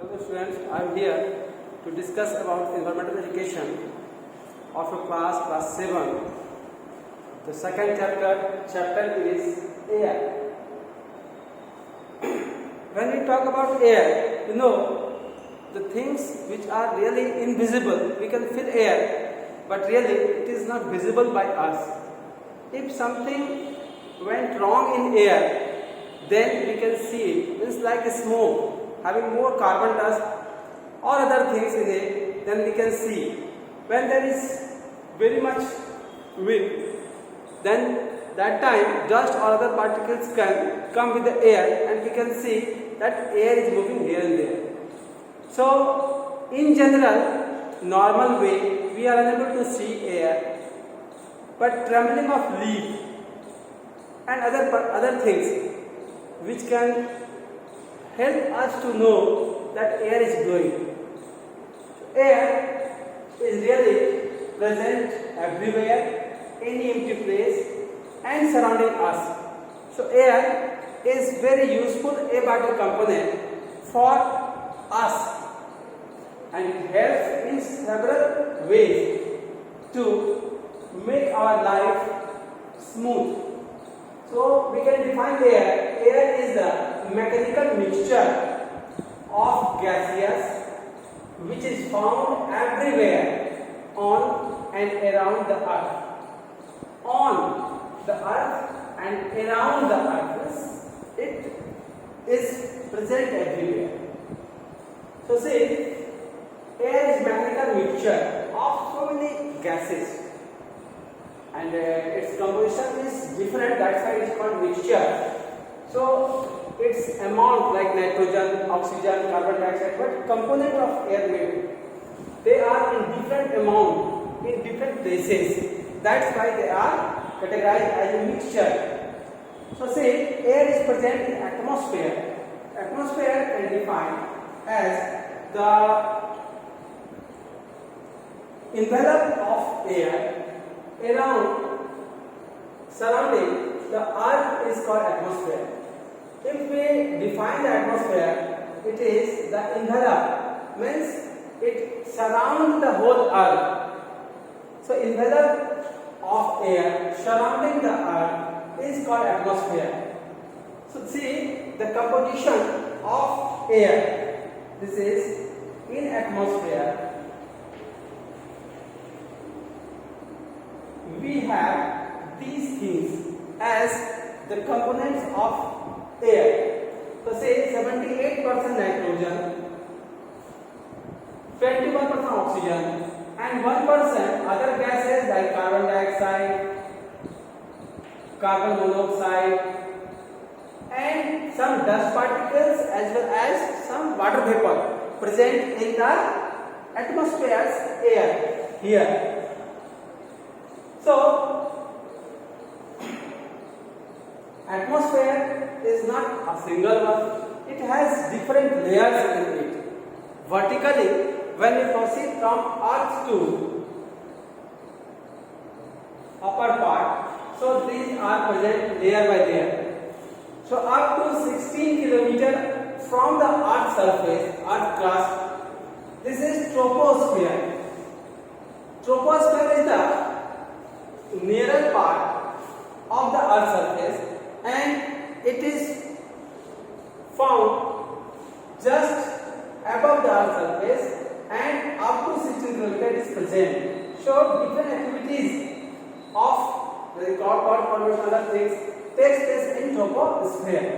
Hello students, I am here to discuss about environmental education of a class 7. The second chapter is air. When we talk about air, the things which are really invisible, we can feel air, but really it is not visible by us. If something went wrong in air, then we can see it. It's like a smoke having more carbon dust or other things in it, then we can see. When there is very much wind, then that time dust or other particles can come with the air and we can see that air is moving here and there. So in general, normal way, we are unable to see air, but trembling of leaf and other things which can help us to know that air is blowing. Air is really present everywhere, any empty place and surrounding us. So air is very useful vital component for us and it helps in several ways to make our life smooth. So we can define air. Air is the mechanical mixture of gases which is found everywhere on and around the earth. On the earth and around the earth, it is present everywhere. So see, air is mechanical mixture of so many gases. And its composition is different, that's why it is called mixture. So its amount like nitrogen, oxygen, carbon dioxide, but component of air maybe, they are in different amount in different places. That's why they are categorized as a mixture. So say air is present in atmosphere. Atmosphere can define as the envelope of air around surrounding the earth is called atmosphere. If we define the atmosphere, it is the envelope, means it surrounds the whole earth. So envelope of air surrounding the earth is called atmosphere. So see the composition of air. This is in atmosphere. We have these things as the components of air. So say 78% nitrogen, 21% oxygen and 1% other gases like carbon dioxide, carbon monoxide and some dust particles as well as some water vapor present in the atmosphere's air here. So, atmosphere is not a single one, it has different layers in it. Vertically, when we proceed from earth to upper part, so these are present layer by layer. So up to 16 km from the earth surface, earth crust, this is troposphere. Troposphere is the nearer part of the earth surface and it is found just above the earth surface and up to 16 km is present. So different activities of the cloud formation other things takes place in troposphere.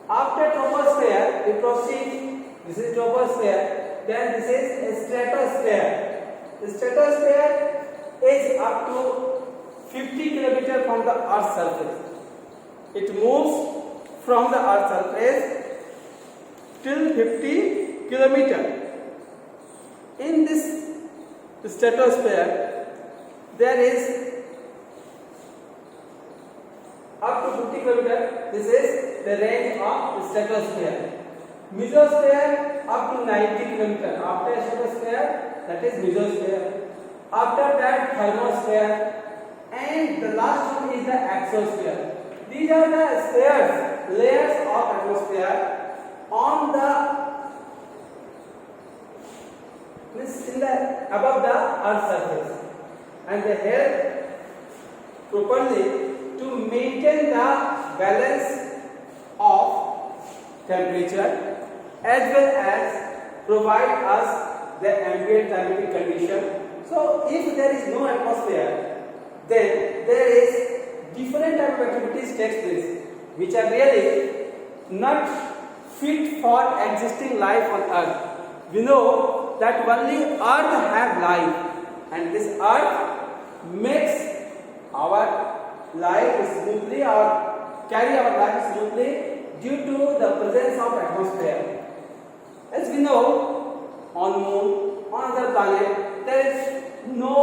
After troposphere we proceed, this is troposphere, then this is stratosphere. The stratosphere is up to 50 km from the earth's surface. It moves from the earth's surface till 50 km. In this stratosphere, there is up to 50 km. This is the range of stratosphere. Mesosphere up to 90 km. After stratosphere, that is mesosphere. After that, thermosphere, and the last one is the exosphere. These are the layers of atmosphere on the the above the earth surface, and they help properly to maintain the balance of temperature as well as provide us the ambient climatic condition. So if there is no atmosphere, then there is different type of activities takes place which are really not fit for existing life on earth. We know that only earth have life, and this earth makes our life smoothly or carry our life smoothly due to the presence of atmosphere. As we know, on moon, on other planet, there is no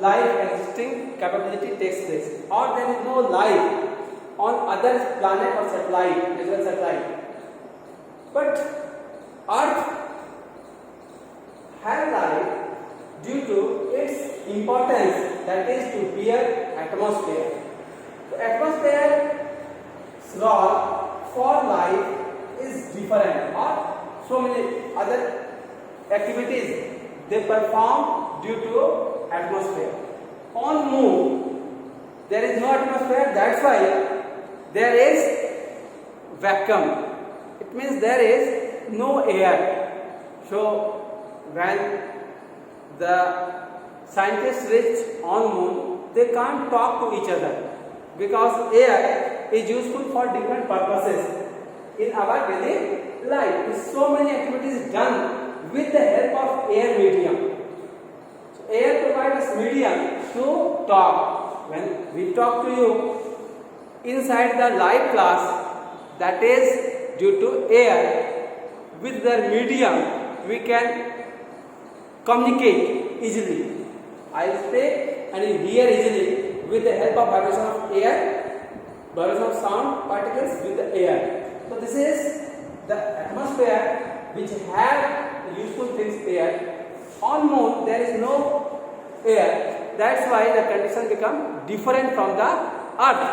life existing capability takes place, or there is no life on other planet or satellite, as well satellite. But earth has life due to its importance, that is to bear atmosphere. So atmosphere's role for life is different, or so many other activities they perform due to atmosphere. On moon there is no atmosphere, that's why there is vacuum. It means there is no air. So when the scientists reach on moon, they can't talk to each other because air is useful for different purposes in our daily life. So many activities done with the help of air medium. So air provides us medium to talk. When we talk to you inside the live class, that is due to air. With the medium we can communicate easily. I speak and you hear easily with the help of vibration of air, vibration of sound particles with the air. So this is the atmosphere which have useful things there. On moon there is no air, that's why the condition become different from the earth.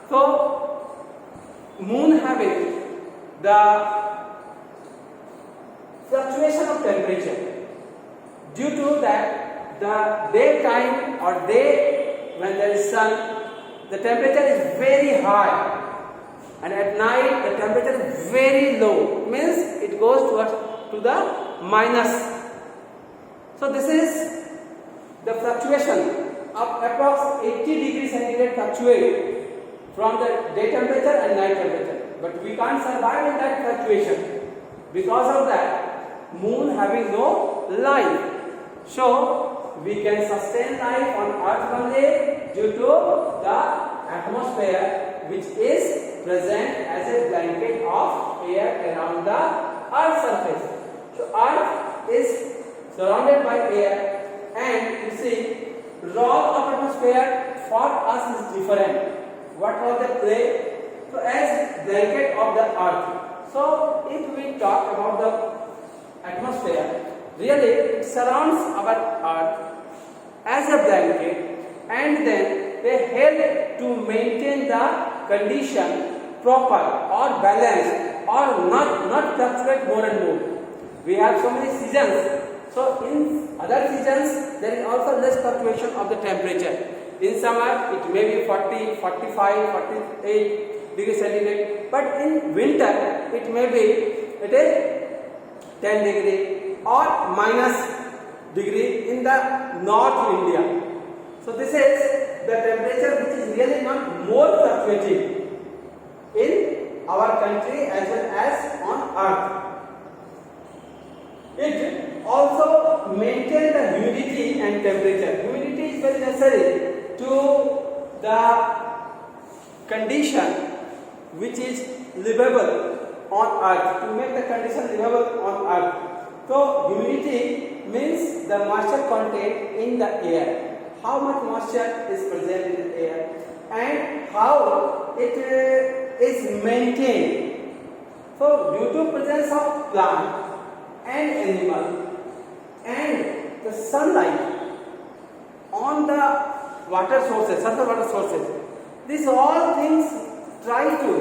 So moon having the fluctuation of temperature, due to that the daytime or day when there is sun, the temperature is very high, and at night the temperature is very low, means it goes to the minus. So this is the fluctuation of approx 80 degrees centigrade fluctuate from the day temperature and night temperature, but we can't survive in that fluctuation. Because of that, moon having no life, so we can sustain life on earth only due to the atmosphere which is present as a blanket of air around the earth's surface. So earth is surrounded by air, and you see role of atmosphere for us is different. What role they play? So as blanket of the earth. So if we talk about the atmosphere, really it surrounds our earth as a blanket, and then they help to maintain the condition proper or balanced or not fluctuate more and more. We have so many seasons, so in other seasons there is also less fluctuation of the temperature. In summer it may be 40, 45, 48 degrees centigrade, but in winter it may be 10 degree or minus degree in the North India. So this is the temperature which is really not more fluctuating in our country as well as on earth. It also maintains the humidity and temperature. Humidity is very necessary to the condition which is livable on earth, to make the condition livable on earth. So humidity means the moisture content in the air, how much moisture is present in the air and how it is maintained. So due to presence of plant and animal and the sunlight on the water sources, surface water sources, these all things try to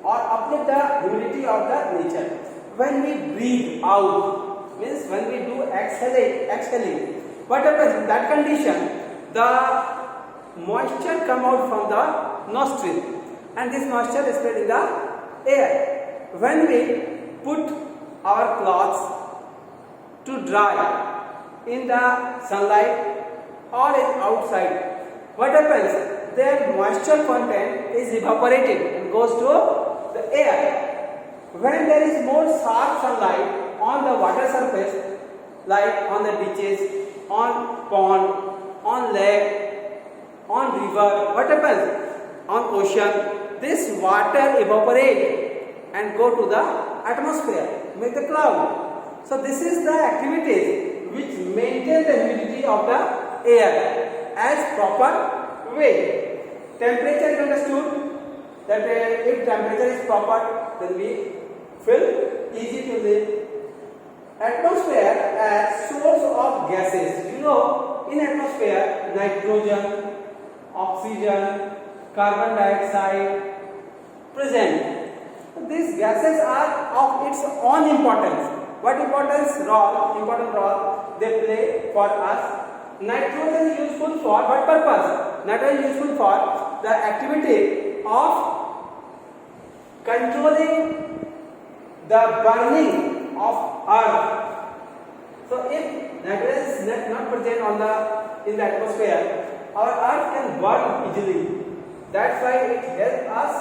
or uplift the humidity of the nature. When we breathe out, means when we do exhaling, what happens in that condition? The moisture come out from the nostril, and this moisture is spread in the air. When we put our clothes to dry in the sunlight or in outside, what happens? Their moisture content is evaporated and goes to the air. When there is more sharp sunlight on the water surface, like on the beaches, on pond, on lake, on river, what happens? On ocean, this water evaporate and go to the atmosphere, make the cloud. So this is the activities which maintain the humidity of the air as proper way. Temperature is understood, that if temperature is proper, then we feel easy to live. Atmosphere as source of gases. You know, in atmosphere, nitrogen, oxygen, carbon dioxide present. These gases are of its own importance. What important role they play for us? Nitrogen is useful for what purpose? Nitrogen is useful for the activity of controlling the burning of earth. So if nitrogen is not present in the atmosphere, our earth can burn easily. That's why it helps us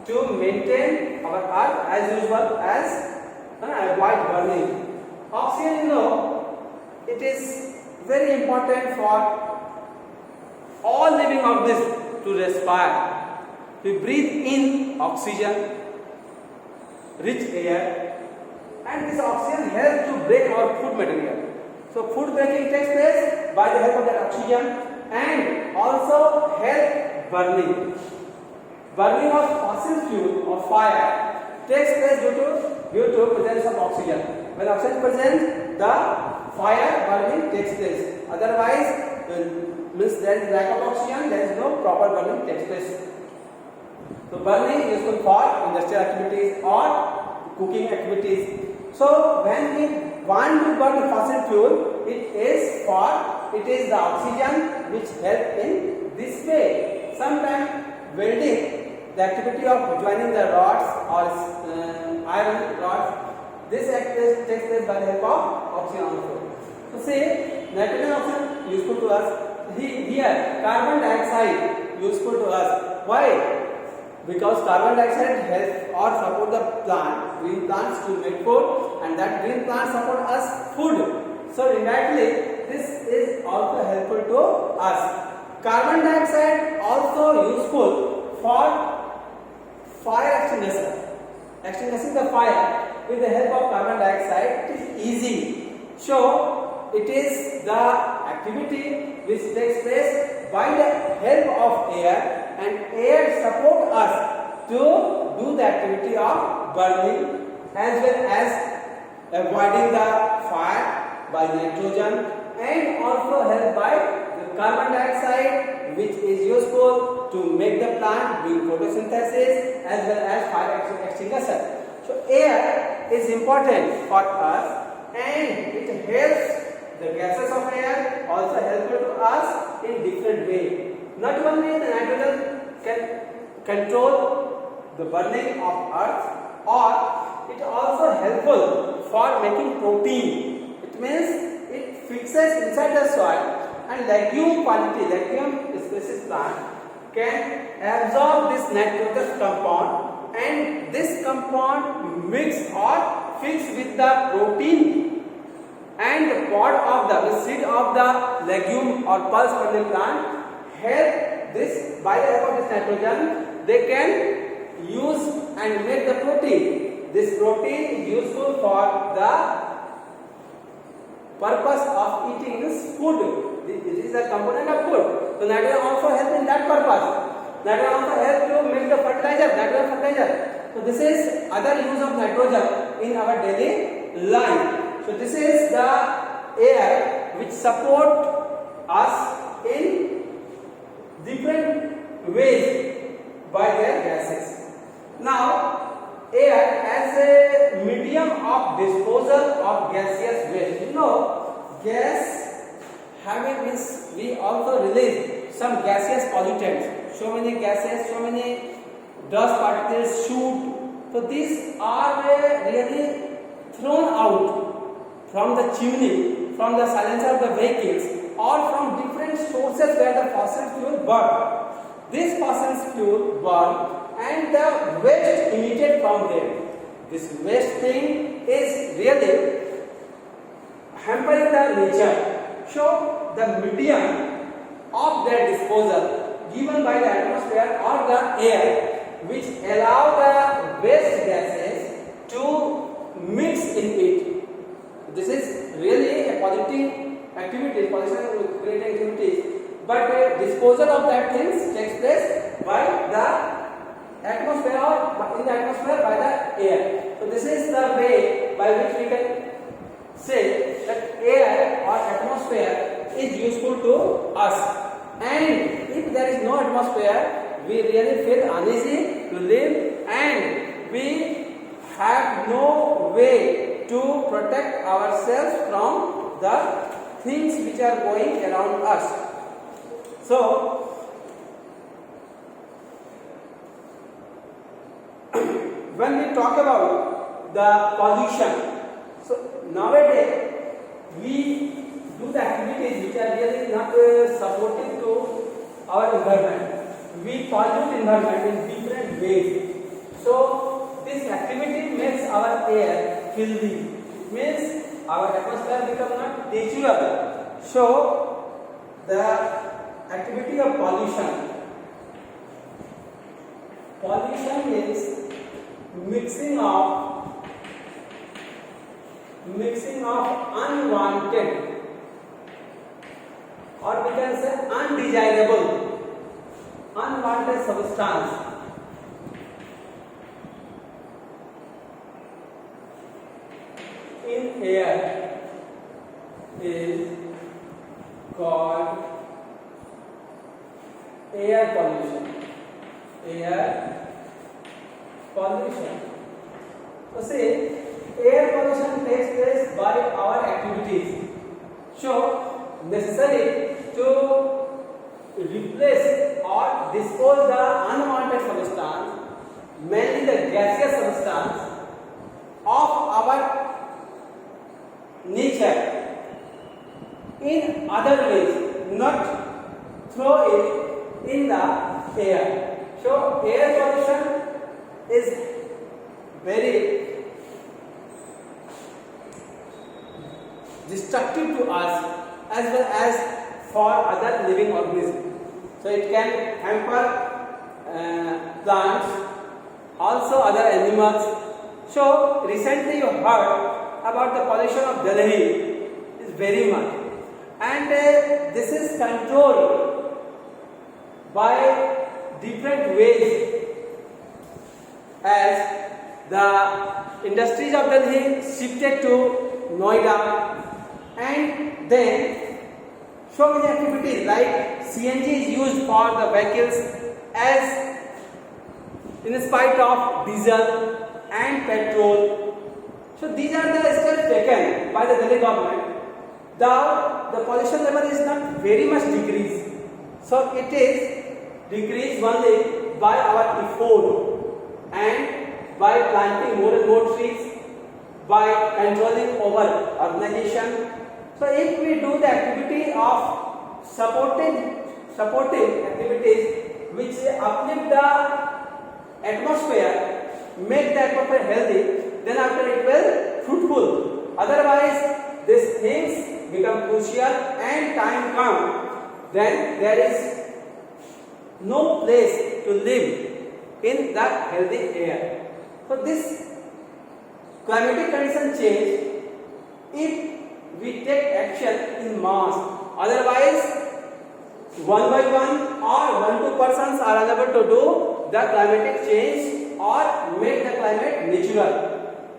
to maintain our earth as usual as avoid burning. Oxygen, you know, it is very important for all living organisms to respire. We breathe in oxygen, rich air, and this oxygen helps to break our food material. So food breaking takes place by the help of that oxygen, and also help burning. Burning of fossil fuel or fire takes place due to presence of oxygen. When oxygen is present, the fire burning takes place. Otherwise, means there is lack of oxygen, there is no proper burning takes place. So burning is useful for industrial activities or cooking activities. So when we want to burn fossil fuel, it is the oxygen which helps in this way. Sometimes welding, the activity of joining the rods or iron rods, this activity takes place by the help of oxygen also. So say nitrogen oxygen useful to us. Here carbon dioxide useful to us. Why? Because carbon dioxide helps or support the plant, green plants to make food, and that green plants support us food. So indirectly, this is also helpful to us. Carbon dioxide also useful for fire extinguishing the fire. With the help of carbon dioxide, it is easy. So it is the activity which takes place by the help of air, and air support us to do the activity of burning as well as avoiding the fire by nitrogen, and also help by the carbon dioxide, which is useful to make the plant doing photosynthesis as well as fire extinguisher. So air is important for us, and it helps the gases of air also helpful to us in different way. Not only the nitrogen can control the burning of earth, or it also helpful for making protein. It means it fixes inside the soil, and legume species plant can absorb this nitrogenous compound, and this compound mix or fix with the protein, and the pod of the seed of the legume or pulse from the plant help this. By the help of this nitrogen, they can use and make the protein. This protein is useful for the purpose of eating this food. This is a component of food. So nitrogen also helps in that purpose. Nitrogen also helps to make the nitrogen fertilizer. So this is other use of nitrogen in our daily life. So this is the air which support us in different ways by their gases. Now air as a medium medium of disposal of gaseous waste. You know, gas having means we also release some gaseous pollutants. So many gases, so many dust particles shoot. So these are really thrown out from the chimney, from the silencer of the vehicles, or from different sources where the fossil fuel burn. This fossil fuel burn and the waste emitted from them. This waste thing is really hampering the nature. So the medium of their disposal given by the atmosphere or the air, which allow the waste gases to mix in it. This is really a polluting activity, pollution creating activities. But disposal of that things takes place by the atmosphere or in the atmosphere by the air. So this is the way by which we can say that air or atmosphere is useful to us. And if there is no atmosphere, we really feel uneasy to live, and we have no way to protect ourselves from the things which are going around us. So, when we talk about the pollution, so nowadays we do the activities which are really not supportive to our environment. We pollute environment in different ways. So this activity makes our air filthy. It means our atmosphere becomes not natural. So the activity of pollution. Pollution is mixing of unwanted, or we can say undesirable, unwanted substance in air is called air pollution. Air pollution. So see, air pollution takes place by our activities. So necessary to replace or dispose the unwanted substance, mainly the gaseous substance of our nature in other ways, not throw it in the air. So air pollution is very destructive to us as well as for other living organisms. So it can hamper plants, also other animals. So recently you heard about the pollution of Delhi is very much, and this is controlled by different ways, as the industries of Delhi shifted to Noida, and then so many activities like CNG is used for the vehicles as in spite of diesel and petrol. So these are the steps taken by the Delhi government. The pollution level is not very much decreased. So it is decreased only by our effort and by planting more and more trees, by controlling over urbanization. So if we do the activity of supporting activities which uplift the atmosphere, make the atmosphere healthy, then after it will fruitful. Otherwise, these things become crucial and time comes, then there is no place to live in the healthy air. So this climatic condition change if we take action in mass. Otherwise, one by one or 1-2 persons are unable to do the climatic change or make the climate natural.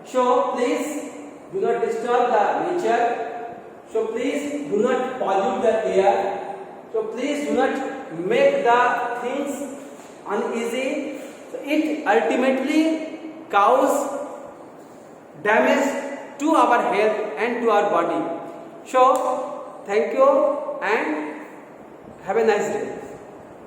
So please do not disturb the nature. So please do not pollute the air. So please do not make the things uneasy. So it ultimately causes damage to our health and to our body. So thank you and have a nice day.